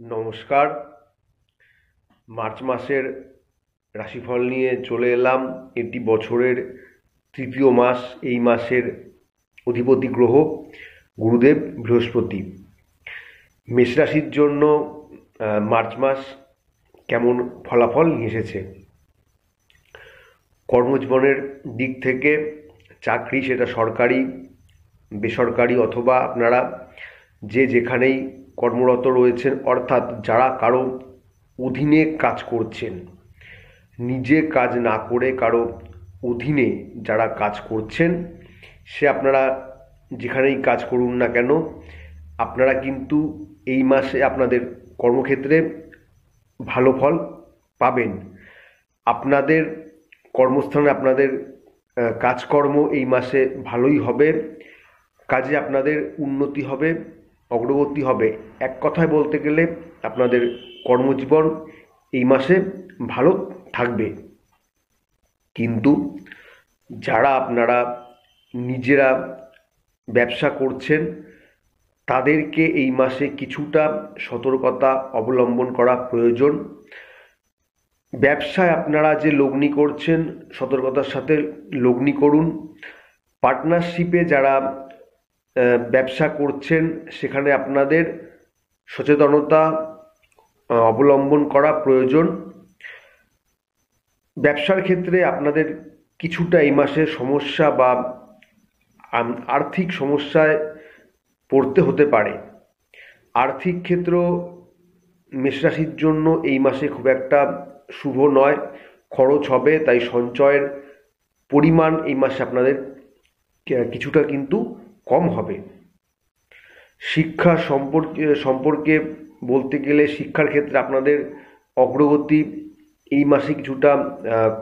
নমস্কার। মার্চ মাসের রাশিফল নিয়ে চলে এলাম। এটি বছরের তৃতীয় মাস। এই মাসের অধিপতি গ্রহ গুরুদেব বৃহস্পতি। মেষ রাশির জন্য মার্চ মাস কেমন ফলাফল নিয়ে এসেছে। কর্মজীবনের দিক থেকে চাকরি, সেটা সরকারি, বেসরকারি অথবা আপনারা যে যেখানেই কর্মরত রয়েছেন, অর্থাৎ যারা কারো অধীনে কাজ করছেন, নিজে কাজ না করে কারো অধীনে যারা কাজ করছেন, সে আপনারা যেখানেই কাজ করুন না কেন, আপনারা কিন্তু এই মাসে আপনাদের কর্মক্ষেত্রে ভালো ফল পাবেন। আপনাদের কর্মস্থানে আপনাদের কাজকর্ম এই মাসে ভালোই হবে। কাজে আপনাদের উন্নতি হবে, অগ্রগতি হবে। এক কথায় বলতে গেলে আপনাদের কর্মজীবন এই মাসে ভালো থাকবে। কিন্তু যারা আপনারা নিজেরা ব্যবসা করছেন, তাদেরকে এই মাসে কিছুটা সতর্কতা অবলম্বন করা প্রয়োজন। ব্যবসায় আপনারা যে লগ্নি করছেন, সতর্কতার সাথে লগ্নি করুন। পার্টনারশিপে যারা ব্যবসা করছেন, সেখানে আপনাদের সচেতনতা অবলম্বন করা প্রয়োজন। ব্যবসার ক্ষেত্রে আপনাদের কিছুটা এই মাসে সমস্যা বা আর্থিক সমস্যায় পড়তে হতে পারে। আর্থিক ক্ষেত্র মেষরাশির জন্য এই মাসে খুব একটা শুভ নয়, খরচ হবে। তাই সঞ্চয়ের পরিমাণ এই মাসে আপনাদের কিছুটা কিন্তু কম হবে। শিক্ষা সম্পর্কে বলতে গেলে শিক্ষার ক্ষেত্রে আপনাদের অগ্রগতি এই মাসে কিছুটা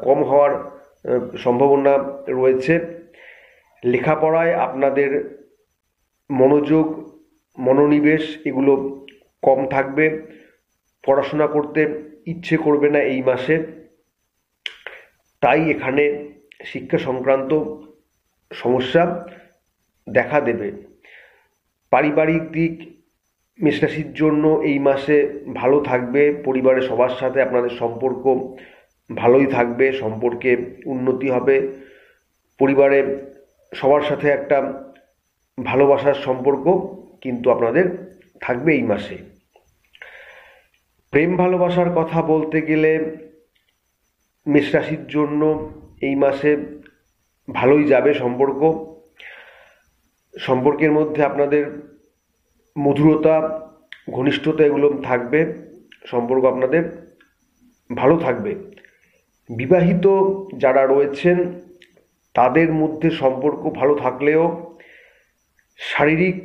কম হওয়ার সম্ভাবনা রয়েছে। লেখাপড়ায় আপনাদের মনোযোগ, মনোনিবেশ এগুলো কম থাকবে। পড়াশোনা করতে ইচ্ছে করবে না এই মাসে। তাই এখানে শিক্ষা সংক্রান্ত সমস্যা দেখা দেবে। পারিবারিক দিক মেষরাশির জন্য এই মাসে ভালো থাকবে। পরিবারের সবার সাথে আপনাদের সম্পর্ক ভালোই থাকবে, সম্পর্কে উন্নতি হবে। পরিবারে সবার সাথে একটা ভালোবাসার সম্পর্ক কিন্তু আপনাদের থাকবে এই মাসে। প্রেম ভালোবাসার কথা বলতে গেলে মেষরাশির জন্য এই মাসে ভালোই যাবে সম্পর্কের মধ্যে আপনাদের মধুরতা, ঘনিষ্ঠতা এগুলো থাকবে। সম্পর্ক আপনাদের ভালো থাকবে। বিবাহিত যারা রয়েছেন, তাদের মধ্যে সম্পর্ক ভালো থাকলেও শারীরিক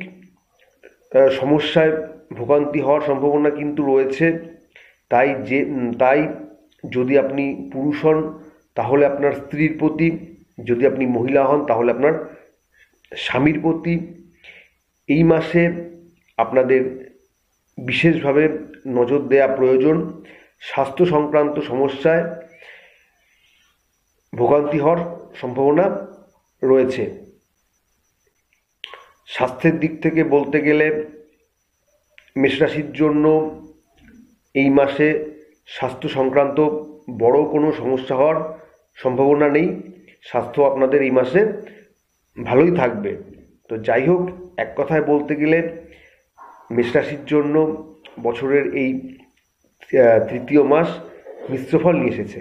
সমস্যায় ভোগান্তি হওয়ার সম্ভাবনা কিন্তু রয়েছে। তাই যদি আপনি পুরুষ হন তাহলে আপনার স্ত্রীর প্রতি, যদি আপনি মহিলা হন তাহলে আপনার স্বামীর প্রতি এই মাসে আপনাদের বিশেষভাবে নজর দেওয়া প্রয়োজন। স্বাস্থ্য সংক্রান্ত সমস্যায় ভোগান্তি হওয়ার সম্ভাবনা রয়েছে। স্বাস্থ্যের দিক থেকে বলতে গেলে মেষরাশির জন্য এই মাসে স্বাস্থ্য সংক্রান্ত বড় কোনো সমস্যা হওয়ার সম্ভাবনা নেই। স্বাস্থ্য আপনাদের এই মাসে ভালোই থাকবে। তো যাই হোক, এক কথায় বলতে গেলে মেষরাশির জন্য বছরের এই তৃতীয় মাস মিশ্র ফল নিয়ে এসেছে।